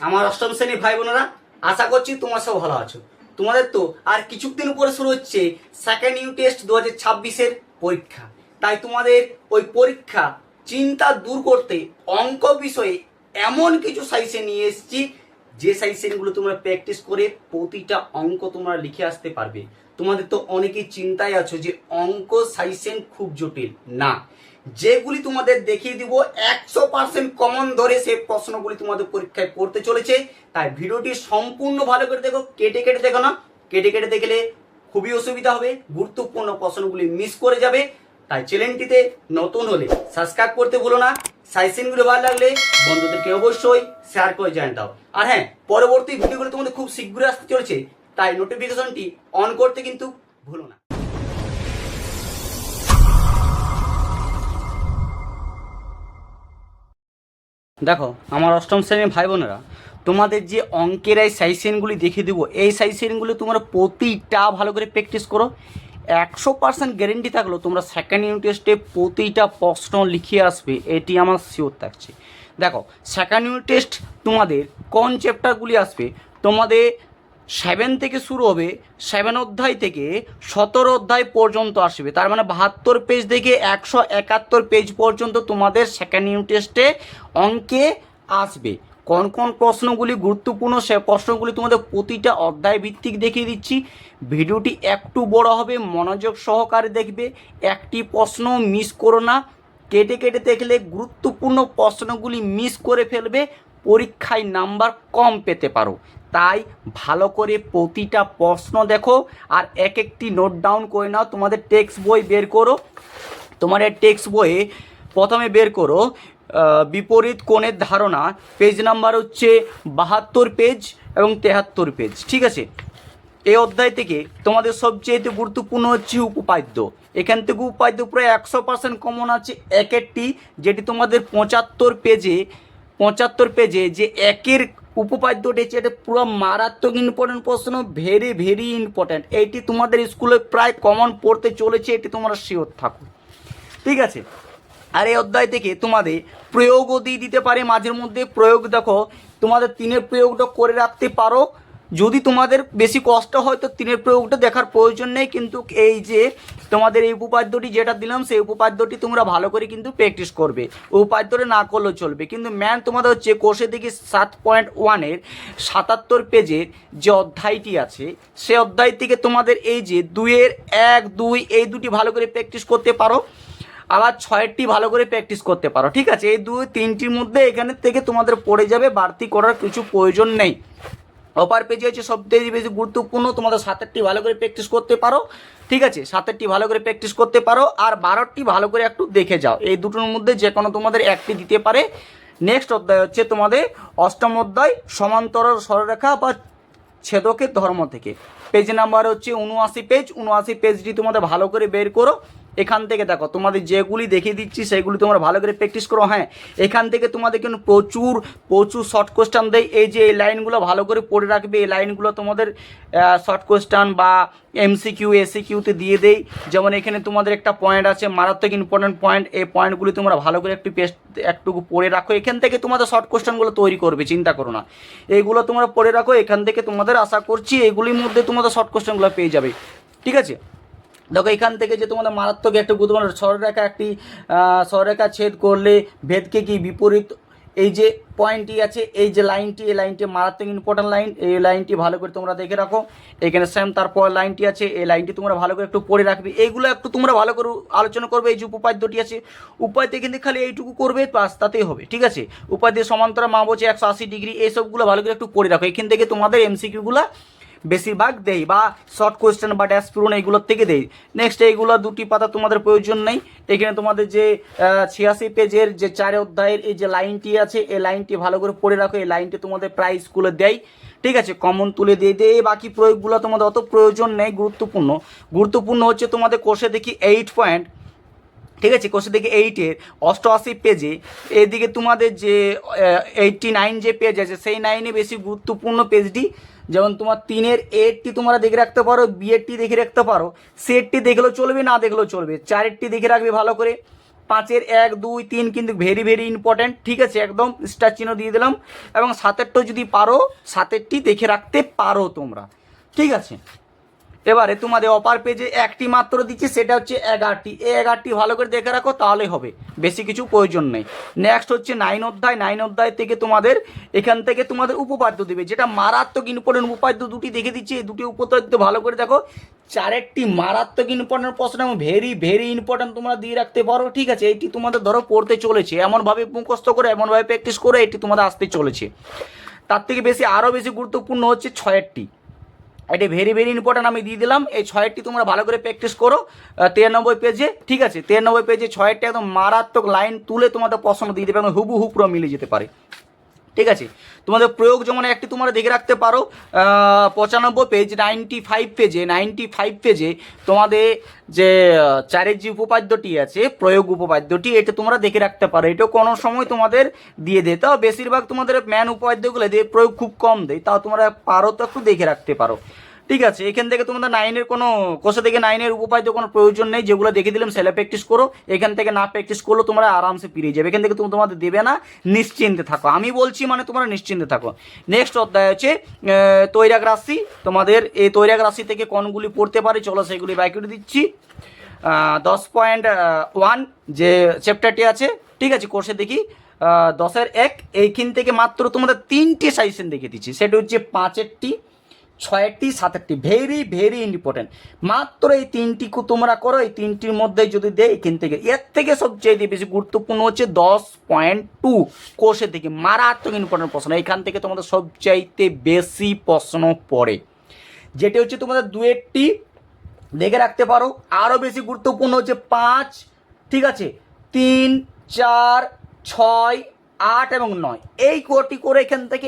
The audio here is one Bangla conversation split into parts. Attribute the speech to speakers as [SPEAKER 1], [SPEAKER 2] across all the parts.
[SPEAKER 1] আমার অষ্টম শ্রেণীর ভাই বোনেরা, আশা করছি তোমরা সব ভালো আছো। তোমাদের তো আর কিছুদিন পরে শুরু হচ্ছে সেকেন্ড ইউনিট টেস্ট 2026-এর পরীক্ষা। তাই তোমাদের ওই পরীক্ষা চিন্তা দূর করতে অঙ্ক বিষয়ে এমন কিছু সাজেশন নিয়ে এসেছি, যে সাজেশনগুলো তোমরা প্র্যাকটিস করে প্রতিটা অঙ্ক তোমরা লিখে আসতে পারবে। তোমাদের তো অনেকেই চিন্তায় আছো যে অঙ্ক সাজেশন খুব জটিল। না, যেগুলি তোমাদের দেখিয়ে দিব 100% কমন ধরে সেই প্রশ্নগুলি তোমাদের পরীক্ষায় পড়তে চলেছে। তাই ভিডিওটি সম্পূর্ণ ভালো করে দেখো, কেটে কেটে দেখো না। কেটে কেটে দেখলে খুবই অসুবিধা হবে, গুরুত্বপূর্ণ প্রশ্নগুলি মিস করে যাবে। তাই চ্যানেলটিতে নতুন হলে সাবস্ক্রাইব করতে ভুলো না। সাজেশনগুলো ভালো লাগলে বন্ধুদেরকে অবশ্যই শেয়ার করে জানিয়ে দাও। আর হ্যাঁ, পরবর্তী ভিডিওগুলো তোমাদের খুব শীঘ্রই আসতে চলেছে, তাই নোটিফিকেশনটি অন করতে কিন্তু ভুলো না। দেখো আমার অষ্টম শ্রেণীর ভাই বোনেরা, তোমাদের যে অঙ্কের এই সাজেশনগুলি দেখিয়ে দেবো, এই সাজেশনগুলি তোমরা প্রতিটা ভালো করে প্র্যাকটিস করো। 100% গ্যারেন্টি থাকলো তোমরা সেকেন্ড ইউনিট টেস্টে প্রতিটা প্রশ্ন লিখিয়ে আসবে, এটি আমার শিওর থাকছে। দেখো সেকেন্ড ইউনিট টেস্ট তোমাদের কোন চ্যাপ্টারগুলি আসবে, তোমাদের 7 থেকে শুরু হবে, 7 অধ্যায় থেকে 17 অধ্যায় পর্যন্ত আসবে। তার মানে 72 পেজ থেকে 171 পেজ পর্যন্ত তোমাদের সেকেন্ড ইউনিট টেস্টে অঙ্কে আসবে। কোন কোন প্রশ্নগুলি গুরুত্বপূর্ণ সে প্রশ্নগুলি তোমাদের প্রতিটা অধ্যায় ভিত্তিক দেখিয়ে দিচ্ছি। ভিডিওটি একটু বড় হবে, মনোযোগ সহকারে দেখবে, একটি প্রশ্ন মিস করো না। কেটে কেটে দেখলে গুরুত্বপূর্ণ প্রশ্নগুলি মিস করে ফেলবে, পরীক্ষায় নাম্বার কম পেতে পারো। তাই ভালো করে প্রতিটা প্রশ্ন দেখো আর এক একটি নোট ডাউন করে নাও। তোমাদের টেক্সট বই বের করো, তোমাদের টেক্সট বইয়ে প্রথমে বের করো বিপরীত কোণের ধারণা, পেজ নাম্বার হচ্ছে 72 পেজ এবং 73 পেজ। ঠিক আছে, এই অধ্যায় থেকে তোমাদের সবচেয়ে গুরুত্বপূর্ণ হচ্ছে উপপাদ্য। এখান থেকে উপপাদ্য প্রায় 100% কমন আছে এক একটি, যেটি তোমাদের 75 পেজে যে একের উপপাদ্যটি হচ্ছে, এটা পুরো মারাত্মক ইম্পর্টেন্ট প্রশ্ন, ভেরি ভেরি ইম্পর্ট্যান্ট। এইটি তোমাদের স্কুলে প্রায় কমন পড়তে চলেছে, এটি তোমরা শিওর থাকো। ঠিক আছে, আর এই অধ্যায় থেকে তোমাদের প্রয়োগও দিয়ে দিতে পারে মাঝের মধ্যে। প্রয়োগ দেখো তোমাদের 3-এর প্রয়োগটা করে রাখতে পারো, যদি তোমাদের বেশি কষ্ট হয় তো 3-এর প্রয়োগটা দেখার প্রয়োজন নেই। কিন্তু এই যে তোমাদের এই উপপাদ্যটি যেটা দিলাম, সেই উপপাদ্যটি তোমরা ভালো করে কিন্তু প্র্যাকটিস করবে। উপপাদ্যটা না করলেও চলবে, কিন্তু ম্যান তোমাদের হচ্ছে কোষে দেখি 7.1-এর 77 পেজের যে অধ্যায়টি আছে, সে অধ্যায় থেকে তোমাদের এই যে 2-এর 1, 2 এই দুটি ভালো করে প্র্যাকটিস করতে পারো, আবার 6টি ভালো করে প্র্যাকটিস করতে পারো। ঠিক আছে, এই 2-3টির মধ্যে এখানে থেকে তোমাদের পড়ে যাবে, বাড়তি করার কিছু প্রয়োজন নেই। অপার পেজে হচ্ছে সবথেকে বেশি গুরুত্বপূর্ণ, তোমাদের 7টি ভালো করে প্র্যাকটিস করতে পারো। ঠিক আছে, 7টি ভালো করে প্র্যাকটিস করতে পারো, আর 12টি ভালো করে একটু দেখে যাও। এই দুটোর মধ্যে যে কোনো তোমাদের একটি দিতে পারে। নেক্সট অধ্যায় হচ্ছে তোমাদের অষ্টম অধ্যায়, সমান্তরাল সরলরেখা বা ছেদকের ধর্ম থেকে। পেজ নাম্বার হচ্ছে 79 পেজ। 79 পেজটি তোমাদের ভালো করে বের করো। এখান থেকে দেখো তোমাদের যেগুলি দেখিয়ে দিচ্ছি সেগুলি তোমরা ভালো করে প্র্যাকটিস করো। হ্যাঁ, এখান থেকে তোমাদের কিন্তু প্রচুর প্রচুর শর্ট কোয়েশ্চান দেয়। এই যে এই লাইনগুলো ভালো করে পড়ে রাখবে, এই লাইনগুলো তোমাদের শর্ট কোয়েশ্চান বা এমসিকিউ এসিকিউতে দিয়ে দেয়। যেমন এখানে তোমাদের একটা পয়েন্ট আছে, মারাত্মক ইম্পর্টেন্ট পয়েন্ট, এই পয়েন্টগুলি তোমরা ভালো করে একটু পড়ে রাখো। এখান থেকে তোমাদের শর্ট কোয়েশ্চানগুলো তৈরি করবে, চিন্তা করো না। এইগুলো তোমরা পড়ে রাখো, এখান থেকে তোমাদের আশা করছি এগুলির মধ্যে তোমাদের শর্ট কোয়েশ্চানগুলো পেয়ে যাবে। ঠিক আছে, দেখো এখান থেকে যে তোমাদের মারাত্মক একটা গুরুত্বপূর্ণ সরলরেখা, একটি সরলরেখা ছেদ করলে ভেদকে কি বিপরীত, এই যে পয়েন্টটি আছে, এই যে লাইনটি, এই লাইনটি মারাত্মক ইম্পর্টেন্ট লাইন। এই লাইনটি ভালো করে তোমরা দেখে রাখো। এখানে সেম তারপর লাইনটি আছে, এই লাইনটি তোমরা ভালো করে একটু পড়ে রাখবে। এইগুলো একটু তোমরা ভালো করে আলোচনা করবে। এই যে উপপাদ্যটি আছে, উপাদ্য কিন্তু খালি এইটুকু করবে, প্লাস তাতেই হবে। ঠিক আছে, উপাদ্যের সমান্তরাল মা বলছে 180 ডিগ্রি, এইসবগুলো ভালো করে একটু পড়ে রাখো। এখান থেকে তোমাদের এমসিকিউগুলো বেশিরভাগ দেই, বা শর্ট কোয়েশ্চেন বা ড্যাশ পূরণ এইগুলোর থেকে দেই। নেক্সট এইগুলো 2টি পাতা তোমাদের প্রয়োজন নেই। এখানে তোমাদের যে 86 পেজের যে 4 অধ্যায়ের এই যে লাইনটি আছে, এই লাইনটি ভালো করে পড়ে রাখো। এই লাইনটি তোমাদের প্রায় স্কুলে দেয়। ঠিক আছে, কমন তুলে দিয়ে দেয়। বাকি প্রয়োগগুলো তোমাদের অত প্রয়োজন নেই। গুরুত্বপূর্ণ হচ্ছে তোমাদের কোর্সে দেখি 8 পয়েন্ট। ঠিক আছে, কোশ্চেন দেখি 8-এর 88 পেজে, এদিকে তোমাদের যে 89 যে পেজ আছে, সেই 9-এ বেশি গুরুত্বপূর্ণ পেজটি। যেমন তোমার 3-এর 8টি তোমরা দেখে রাখতে পারো, বিয়েরটি দেখে রাখতে পারো, সেটটি দেখলেও চলবে, না দেখলেও চলবে। 4-এরটি দেখে রাখবে ভালো করে। 5-এর 1, 2, 3 কিন্তু ভেরি ভেরি ইম্পর্ট্যান্ট, ঠিক আছে, একদম স্টার চিহ্ন দিয়ে দিলাম। এবং 7-এরটাও যদি পারো 7-এরটি দেখে রাখতে পারো তোমরা, ঠিক আছে। এবারে তোমাদের অপার পেজে একটি মাত্র দিচ্ছি, সেটা হচ্ছে 11টি। এই 11টি ভালো করে দেখে রাখো, তাহলে হবে, বেশি কিছু প্রয়োজন নেই। নেক্সট হচ্ছে 9 অধ্যায়। 9 অধ্যায় থেকে তোমাদের এখান থেকে তোমাদের উপপাদ্য দেবে, যেটা মারাত্মক ইম্পর্টেন্ট উপপাদ্য দুটি দেখে দিচ্ছি। এই দুটি উপপাদ্য ভালো করে দেখো, 4টি মারাত্মক ইম্পর্টেন্ট প্রশ্ন এবং ভেরি ভেরি ইম্পর্টেন্ট তোমরা দিয়ে রাখতে পারো, ঠিক আছে। এইটি তোমাদের ধরো পড়তে চলেছে, এমনভাবে মুখস্থ করে এমনভাবে প্র্যাকটিস করে এটি তোমাদের আসতে চলেছে। তার থেকে বেশি আরও বেশি গুরুত্বপূর্ণ হচ্ছে 6টি, এটি ভেরি ভেরি ইম্পর্টেন্ট আমি দিয়ে দিলাম। এই 6টি তোমরা ভালো করে প্র্যাকটিস করো 93 পেজে, ঠিক আছে। 93 পেজে 6টি একদম মারাত্মক লাইন তুলে তোমাদের প্রশ্ন দিয়ে দেবে এবং হুবহু পুরো মিলে যেতে পারে, ঠিক আছে। তোমাদের প্রয়োগ যেমন একটি তোমরা দেখে রাখতে পারো 95 পেজ, 95 পেজে তোমাদের যে 4-এর যে উপপাদ্যটি আছে, প্রয়োগ উপপাদ্যটি, এটা তোমরা দেখে রাখতে পারো। এটাও কোনো সময় তোমাদের দিয়ে দেয়, তাও বেশিরভাগ তোমাদের ম্যান উপপাদ্যগুলো দিয়ে প্রয়োগ খুব কম দেয়, তাও তোমরা পারো তো একটু দেখে রাখতে পারো, ঠিক আছে। এখান থেকে তোমাদের 9-এর কোনো কোষে থেকে 9-এর উপপাদ্য কোনো প্রয়োজন নেই, যেগুলো দেখে দিলাম সেটা প্র্যাকটিস করো। এখান থেকে না প্র্যাকটিস করলেও তোমরা আরামসে পেরিয়ে যাবে, এখান থেকে তোমাদের দেবে না, নিশ্চিন্তে থাকো, আমি বলছি মানে তোমরা নিশ্চিন্তে থাকো। নেক্সট অধ্যায় হচ্ছে তৈরাক রাশি। তোমাদের এই তৈরাক রাশি থেকে কোনগুলি পড়তে পারে, চলো সেগুলি বাই করে দিচ্ছি। 10.1 যে চ্যাপ্টারটি আছে, ঠিক আছে, কোর্সে দেখি 10-এর 1, এইখান থেকে মাত্র তোমাদের 3টে সাজেশন দেখে দিচ্ছি, সেটা হচ্ছে 5-এরটি, 6-টি, 7-টি, ভেরি ভেরি ইম্পর্টেন্ট। মাত্র এই 3টি তোমরা করো, এই 3টির মধ্যে যদি দেয় এখান থেকে, এর থেকে সবচেয়ে বেশি গুরুত্বপূর্ণ হচ্ছে 10.2 কোর্সের থেকে মারাত্মক ইম্পর্টেন্ট প্রশ্ন। এখান থেকে তোমাদের সবচাইতে বেশি প্রশ্ন পড়ে, যেটি হচ্ছে তোমাদের 2-এরটি দেখে রাখতে পারো। আরও বেশি গুরুত্বপূর্ণ হচ্ছে 5, ঠিক আছে, 3, 4, 6, 8 এবং 9, এই কোর্সটি করে এখান থেকে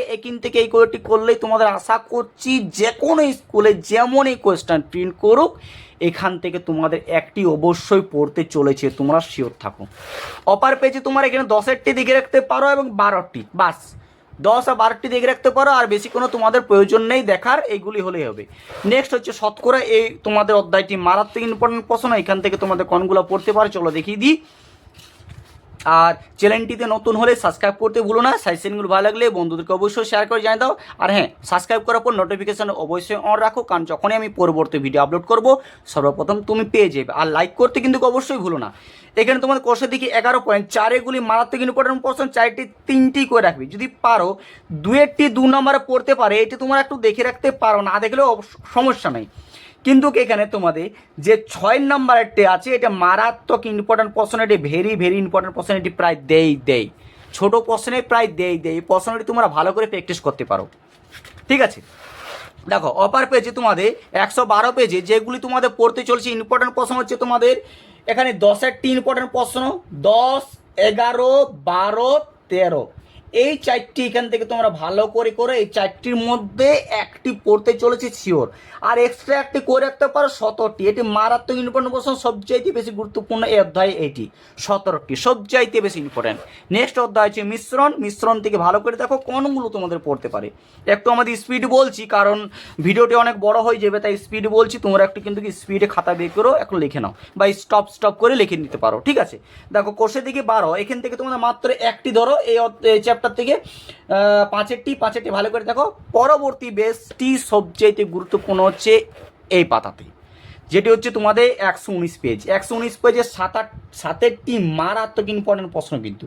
[SPEAKER 1] এই কোর্সটি করলেই তোমাদের আশা করছি যে কোনো স্কুলে যেমনই কোয়েশ্চেন প্রিন্ট করুক, এখান থেকে তোমাদের একটি অবশ্যই পড়তে চলেছে, তোমরা শিওর থাকো। অপার পেজে তোমার এখানে 10-এরটি দেখে রাখতে পারো এবং 12টি, বাস 10 আর 12টি দেখে রাখতে পারো, আর বেশি কোনো তোমাদের প্রয়োজন নেই দেখার, এইগুলি হলেই হবে। নেক্সট হচ্ছে শতকরা, এই তোমাদের অধ্যায়টি মারাত্মক ইম্পর্টেন্ট প্রশ্ন, এখান থেকে তোমাদের কোনগুলো পড়তে পারো চলো দেখিয়ে দিই। আর চ্যানেলটিতে নতুন হলে সাবস্ক্রাইব করতে ভুলো না, সাজেশনগুলো ভালো লাগলে বন্ধুদেরকে অবশ্যই শেয়ার করে জানিয়ে দাও। আর হ্যাঁ, সাবস্ক্রাইব করার পর নোটিফিকেশন অবশ্যই অন রাখো, কারণ যখনই আমি পরবর্তী ভিডিও আপলোড করব সর্বপ্রথম তুমি পেয়ে যাবে। আর লাইক করতে কিন্তু অবশ্যই ভুলো না। এখানে তোমাদের কোর্সে দেখি 11.4 এগুলি মারাত্মক ইম্পর্টেন্ট প্রশ্ন, 4টি 3টি করে রাখবি, যদি পারো 2-এরটি 2 নম্বরে পড়তে পারে, এটি তোমরা একটু দেখে রাখতে পারো, না দেখলেও সমস্যা নেই। কিন্তু এখানে তোমাদের যে 6 নম্বরেরটি আছে, এটা মারাত্মক ইম্পর্টেন্ট প্রশ্ন, এটি ভেরি ভেরি ইম্পর্টেন্ট প্রশ্ন, এটি প্রায় দেই ছোটো প্রশ্নে প্রায় দেই এই প্রশ্নটি তোমরা ভালো করে প্র্যাকটিস করতে পারো, ঠিক আছে। দেখো অপার পেজে তোমাদের 112 পেজে যেগুলি তোমাদের পড়তে চলছে ইম্পর্টেন্ট প্রশ্ন হচ্ছে তোমাদের এখানে 10-এরটি ইম্পর্টেন্ট প্রশ্ন, 10, 11, 12, 13, এই 4টি এখান থেকে তোমরা ভালো করে এই 4টির মধ্যে একটি পড়তে চলেছে শিওর। আর এক্সট্রা একটি করে রাখতে পারো 17টি, এটি মারাত্মক ইম্পর্টেন্ট প্রশ্ন, সবচাইতে বেশি গুরুত্বপূর্ণ এই অধ্যায়, এটি 17টি সবচাইতে বেশি ইম্পর্টেন্ট। নেক্সট অধ্যায় হচ্ছে মিশ্রণ থেকে ভালো করে দেখো কোনগুলো তোমাদের পড়তে পারে। একটু আমাদের স্পিড বলছি, কারণ ভিডিওটি অনেক বড় হয়ে যাবে, তাই স্পিড বলছি, তোমরা একটু কিন্তু স্পিডে খাতা বের করো, একটু লিখে নাও বা স্টপ করে লিখে নিতে পারো, ঠিক আছে। দেখো কোর্সের দিকে 12, এখান থেকে তোমরা মাত্র একটি ধরো এই চ্যাপ্টার থেকে 5-এরটি ভালো করে দেখো। পরবর্তী বেসটি সবচেয়ে গুরুত্বপূর্ণ হচ্ছে এই পাতাতে, যেটি হচ্ছে তোমাদের 119 পেজ। 119 পেজে 7-এরটি মারাত্মক ইম্পর্টেন্ট প্রশ্ন কিন্তু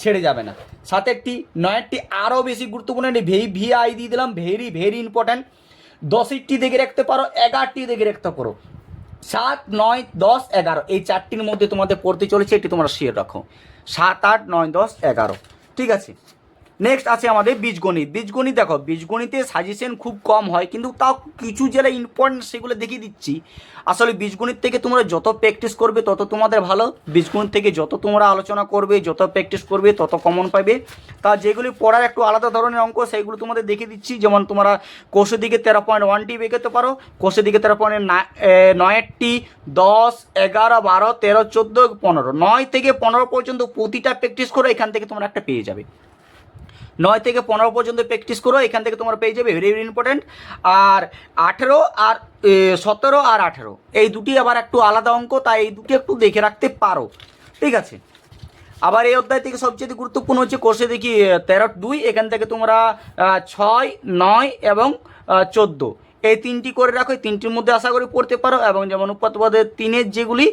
[SPEAKER 1] ছেড়ে যাবে না। 7-এরটি, 9-এরটি আরও বেশি গুরুত্বপূর্ণ, ভিআই দিয়ে দিলাম, ভেরি ভেরি ইম্পর্টেন্ট। 10-এরটি দেখে রাখতে পারো, 11টি দেখে রাখতে পারো, 7, 9, 10, 11 এই 4টির মধ্যে তোমাদের পড়তে চলেছে, এটি তোমরা শিওর রাখো, 7, 8, 9, 10, 11, ঠিক আছে। নেক্সট আছে আমাদের বীজগণিত। দেখো বীজগণিতে সাজেশন খুব কম হয়, কিন্তু তাও কিছু যেটা ইম্পর্টেন্ট সেগুলো দেখিয়ে দিচ্ছি। আসলে বীজগণিত থেকে তোমরা যত প্র্যাকটিস করবে তত তোমাদের ভালো, বীজগণিত থেকে যত তোমরা আলোচনা করবে, যত প্র্যাকটিস করবে তত কমন পাবে। তা যেগুলি পড়ার একটু আলাদা ধরনের অঙ্ক, সেইগুলো তোমাদের দেখিয়ে দিচ্ছি। যেমন তোমরা কোষের দিকে 13.1টি বেরোতে পারো, কোষের দিকে 13.9টি, 10, 11, 12, 13, 14, 15, 9 থেকে 15 পর্যন্ত প্রতিটা প্র্যাকটিস করো, এখান থেকে তোমরা একটা পেয়ে যাবে। 9 থেকে 15 পর্যন্ত প্র্যাকটিস করো, এখান থেকে তোমরা পেয়ে যাবে, ভেরি ভেরি ইম্পর্টেন্ট। আর 18 আর 17 আর 18 এই দুটি আবার একটু আলাদা অঙ্ক, তাই এই দুটি একটু দেখে রাখতে পারো, ঠিক আছে। আবার এই অধ্যায় থেকে সবচেয়ে গুরুত্বপূর্ণ হচ্ছে কোষে দেখি 13-2, এখান থেকে তোমরা 6, 9 এবং 14 এই তিনটি করে রাখো, এই তিনটির মধ্যে আশা করি পড়তে পারো। এবং যেমন উৎপাদপদের 3-এর যেগুলি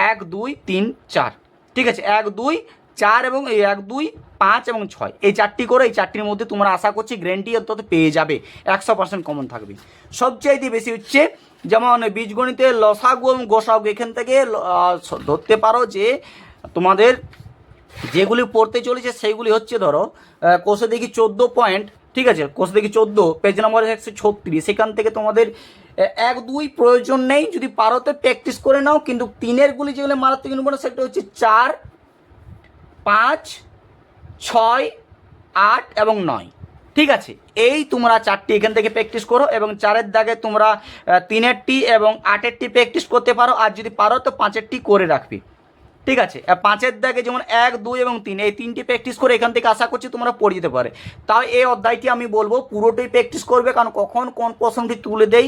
[SPEAKER 1] 1, 2, 3, 4, ঠিক আছে, 1, 2, 4 এবং এই 1, 2, 5 এবং 6 এই চারটি করে, এই চারটির মধ্যে তোমরা আশা করছি গ্যারান্টি অন্তত পেয়ে যাবে, 100% কমন থাকবে। সবচাইতে বেশি হচ্ছে যেমন বীজগণিতের লসাগু এবং গোসাগু, এখান থেকে ধরতে পারো যে তোমাদের যেগুলি পড়তে চলেছে সেইগুলি হচ্ছে ধরো কোষে দেখি 14 পয়েন্ট, ঠিক আছে, কোষে দেখি 14 পেজ নাম্বার 136, সেখান থেকে তোমাদের 1, 2 প্রয়োজন নেই, যদি পারো তো প্র্যাকটিস করে নাও। কিন্তু 3-এর গুলি যেগুলো মারাত্মক ইম্পর্টেন্ট সেটা হচ্ছে 4, 5, 6, 8 এবং 9, ঠিক আছে, এই তোমরা চারটি এখান থেকে প্র্যাকটিস করো। এবং 4-এর দাগে তোমরা 3-এরটি এবং 8-এরটি প্র্যাকটিস করতে পারো, আর যদি পারো তো 5-এরটি করে রাখবে, ঠিক আছে। 5-এর দাগে যেমন 1, 2 এবং 3 এই তিনটি প্র্যাকটিস করে এখান থেকে আশা করছি তোমরা পড়ে যেতে পারে। তাও এই অধ্যায়টি আমি বলবো পুরোটাই প্র্যাকটিস করবে, কারণ কখন কোন প্রশ্নটি তুলে দেই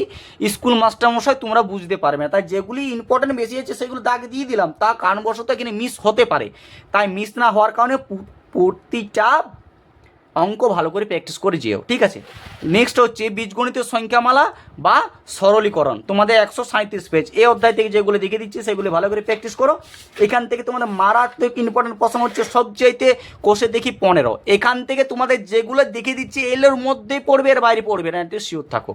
[SPEAKER 1] স্কুল মাস্টারমশাই তোমরা বুঝতে পারবে না। তাই যেগুলি ইম্পর্টেন্ট বেশি আছে সেগুলো দাগ দিয়ে দিলাম, তা কারণবশত এখানে মিস হতে পারে, তাই মিস না হওয়ার কারণে প্রতিটা অঙ্ক ভালো করে প্র্যাকটিস করে যেও, ঠিক আছে। নেক্সট হচ্ছে বীজগণিতের সংখ্যামালা বা সরলীকরণ, তোমাদের 137 পেজ, এই অধ্যায় থেকে যেগুলো দেখে দিচ্ছি সেগুলো ভালো করে প্র্যাকটিস করো। এখান থেকে তোমাদের মারাত্মক ইম্পর্টেন্ট প্রশ্ন হচ্ছে সবচাইতে কোষে দেখি 15, এখান থেকে তোমাদের যেগুলো দেখে দিচ্ছি এর মধ্যেই পড়বে, এর বাইরে পড়বে না, একটু শিওর থাকো।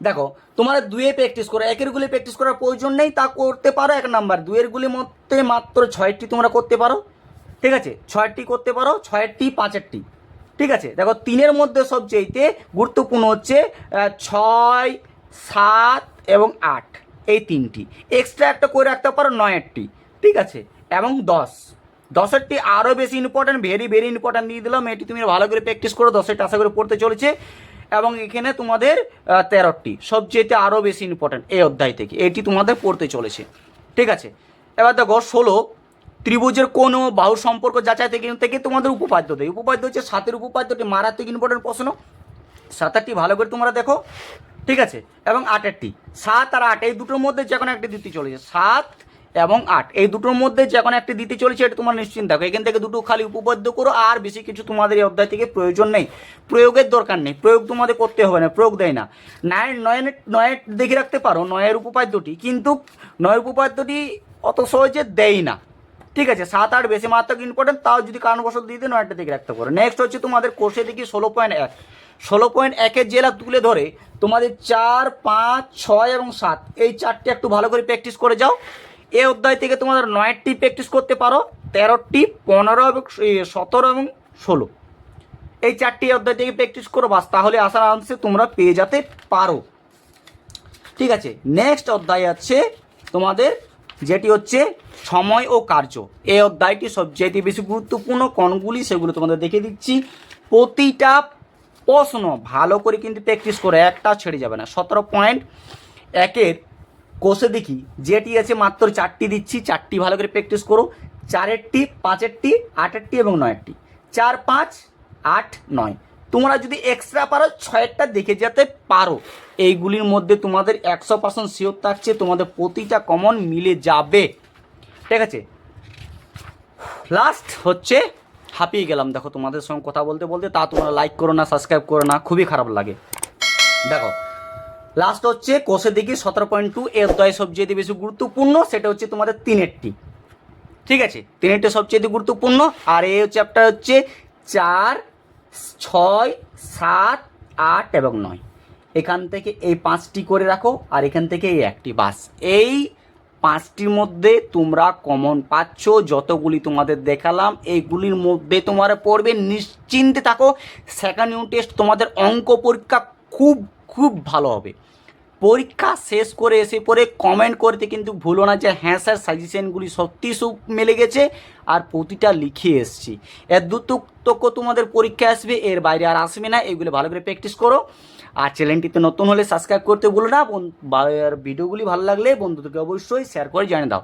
[SPEAKER 1] দেখো তোমাদের 2-এ প্র্যাকটিস করো, 1-এর গুলি প্র্যাকটিস করার প্রয়োজন নেই, তা করতে পারো 1 নাম্বার। 2-এর গুলির মধ্যে মাত্র 6টি তোমরা করতে পারো, ঠিক আছে, 6টি করতে পারো, 6-এরটি 5-এরটি, ঠিক আছে। দেখো 3-এর মধ্যে সবচেয়ে গুরুত্বপূর্ণ হচ্ছে 6, 7 এবং 8 এই তিনটি, এক্সট্রা একটা করে রাখতে পারো 9-এরটি, ঠিক আছে, এবং 10-এরটি আরও বেশি ইম্পর্টেন্ট, ভেরি ভেরি ইম্পর্টেন্ট দিয়ে দিলাম, এটি তুমি ভালো করে প্র্যাকটিস করো, 10-এরটা আশা করে পড়তে চলেছে। এবং এখানে তোমাদের 13টি সবচেয়ে আরও বেশি ইম্পর্টেন্ট এই অধ্যায় থেকে, এটি তোমাদের পড়তে চলেছে, ঠিক আছে। এবার দেখো 16 ত্রিভুজের কোন ও বাহু সম্পর্ক যাচাই থেকে তোমাদের উপপাদ্য দেয়। উপপাদ্য হচ্ছে 7-এর উপপাদ্যটি মারাত্মক ইম্পর্টেন্ট প্রশ্ন, 7-8টি ভালো করে তোমরা দেখো, ঠিক আছে। এবং 8-এরটি, 7 আর 8 এই দুটোর মধ্যে যে কোনো একটি দিতে চলেছে, 7 এবং 8 এই দুটোর মধ্যে যে কোনো একটি দিতে চলেছে, এটা তোমার নিশ্চিন্ত থাকো। এখান থেকে দুটো খালি উপপাদ্য করো, আর বেশি কিছু তোমাদের এই অধ্যায় থেকে প্রয়োজন নেই, প্রয়োগের দরকার নেই, প্রয়োগ তোমাদের করতে হবে না, প্রয়োগ দেয় না। 9 দেখে রাখতে পারো 9-এর উপপাদ্যটি, কিন্তু 9-এর উপপাদ্যটি অত সহজে দেয় না, ঠিক আছে। 7, 8 বেশি মারাত্মক ইম্পর্টেন্ট, তাও যদি কারণবশত দিয়ে দিই 9টা দেখে রাখতে পারো। নেক্সট হচ্ছে তোমাদের কোষে দেখি 16.1, 16.1-এর জেলা তুলে ধরে তোমাদের 4, 5, 6 এবং 7 এই চারটি একটু ভালো করে প্র্যাকটিস করে যাও। এই অধ্যায় থেকে তোমাদের 9টি প্র্যাকটিস করতে পারো, 13টি, 15 এবং 17 এবং 16 এই চারটি অধ্যায় থেকে প্র্যাকটিস করো, বাস, তাহলে আসার আরামসে তোমরা পেয়ে যেতে পারো, ঠিক আছে। নেক্সট অধ্যায় আছে তোমাদের যেটি হচ্ছে সময় ও কার্য, এই অধ্যায়টি সবচেয়ে বেশি গুরুত্বপূর্ণ, কোনগুলি সেগুলো তোমাদের দেখে দিচ্ছি। প্রতিটা প্রশ্ন ভালো করে কিন্তু প্র্যাকটিস করে, একটা ছেড়ে যাবে না। 17.1-এর কোষে দেখি যেটি আছে মাত্র 4টি দিচ্ছি, 4টি ভালো করে প্র্যাকটিস করো, 4-এরটি, 5-এরটি, 8-এরটি এবং 9-এরটি, 4, 5, 8, 9 তোমরা যদি এক্সট্রা পারো 6-টা দেখে যেতে পারো, এইগুলির মধ্যে তোমাদের 100% শিওর থাকছে তোমাদের প্রতিটা কমন মিলে যাবে, ঠিক আছে। লাস্ট হচ্ছে হাঁপিয়ে গেলাম দেখো তোমাদের সঙ্গে কথা বলতে বলতে, তা তোমরা লাইক করো না, সাবস্ক্রাইব করো না, খুবই খারাপ লাগে। দেখো লাস্ট হচ্ছে কোষে দেখি 17.2 এই অধ্যায় সবচেয়ে বেশি গুরুত্বপূর্ণ, সেটা হচ্ছে তোমাদের 3-এরটি, ঠিক আছে, 3-এরটি সবচেয়ে গুরুত্বপূর্ণ। আর এই চ্যাপ্টার হচ্ছে 4, 6, 7, 8 এবং 9, এখান থেকে এই 5টি করে রাখো, আর এখান থেকে এই একটি, বাস, এই 5টির মধ্যে তোমরা কমন পাচ্ছ। যতগুলি তোমাদের দেখালাম এইগুলির মধ্যে তোমরা পড়বে, নিশ্চিন্তে থাকো। সেকেন্ড ইউনিট টেস্ট তোমাদের অঙ্ক পরীক্ষা খুব খুব ভালো হবে। পরীক্ষা শেষ করে এসে পরে কমেন্ট করতে কিন্তু ভুলো না যে হ্যাঁ স্যার সাজেশনগুলি সত্যি সব মিলে গেছে আর প্রতিটা লিখে এসছি। এর দুটোক্য তোমাদের পরীক্ষা আসবে, এর বাইরে আর আসবে না। এগুলো ভালো করে প্র্যাকটিস করো। আর চ্যানেলটিতে নতুন হলে সাবস্ক্রাইব করতে ভুলো না। ভিডিওগুলি ভালো লাগলে বন্ধুদেরকে অবশ্যই শেয়ার করে জানিয়ে দাও।